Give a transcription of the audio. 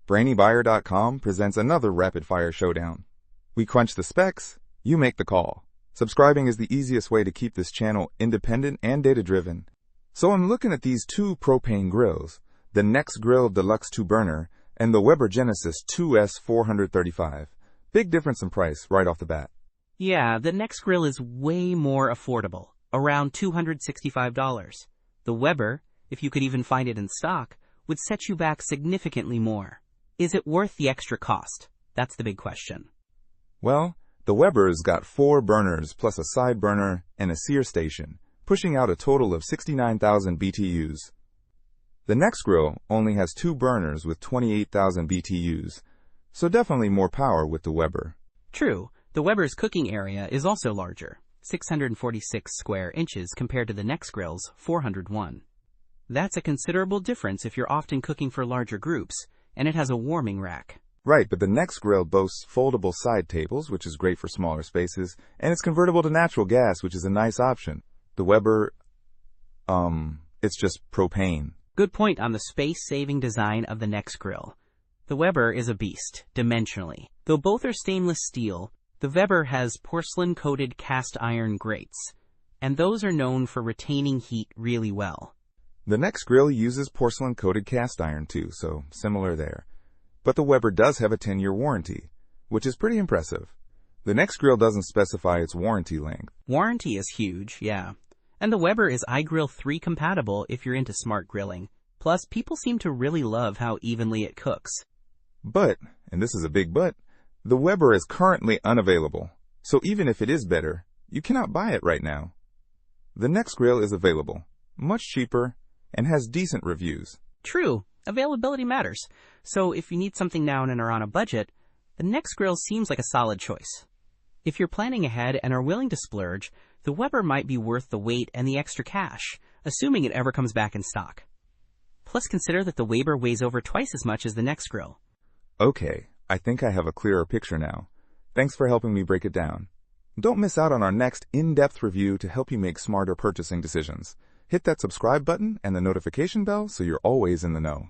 BrainyBuyer.com presents another rapid-fire showdown. We crunch the specs, you make the call. Subscribing is the easiest way to keep this channel independent and data-driven. So I'm looking at these two propane grills, the Nexgrill Deluxe 2-burner and the Weber Genesis 2S435. Big difference in price right off the bat. Yeah, the Nexgrill is way more affordable, around $265. The Weber, if you could even find it in stock, would set you back significantly more. Is it worth the extra cost? That's the big question. Well, the Weber's got 4 burners plus a side burner and a sear station, pushing out a total of 69,000 BTUs. The Nexgrill only has 2 burners with 28,000 BTUs, so definitely more power with the Weber. True, the Weber's cooking area is also larger, 646 square inches compared to the Nexgrill's 401. That's a considerable difference if you're often cooking for larger groups, and it has a warming rack. Right, but the Nexgrill boasts foldable side tables, which is great for smaller spaces, and it's convertible to natural gas, which is a nice option. The Weber, it's just propane. Good point on the space-saving design of the Nexgrill. The Weber is a beast, dimensionally. Though both are stainless steel, the Weber has porcelain-coated cast iron grates, and those are known for retaining heat really well. The Nexgrill uses porcelain-coated cast iron too, so similar there. But the Weber does have a 10-year warranty, which is pretty impressive. The Nexgrill doesn't specify its warranty length. Warranty is huge, yeah. And the Weber is iGrill 3 compatible if you're into smart grilling. Plus, people seem to really love how evenly it cooks. But, and this is a big but, the Weber is currently unavailable. So even if it is better, you cannot buy it right now. The Nexgrill is available, much cheaper, and has decent reviews. True, availability matters. So if you need something now and are on a budget, the Nexgrill seems like a solid choice. If you're planning ahead and are willing to splurge, the Weber might be worth the wait and the extra cash, assuming it ever comes back in stock. Plus consider that the Weber weighs over twice as much as the Nexgrill. Okay, I think I have a clearer picture now. Thanks for helping me break it down. Don't miss out on our next in-depth review to help you make smarter purchasing decisions. Hit that subscribe button and the notification bell so you're always in the know.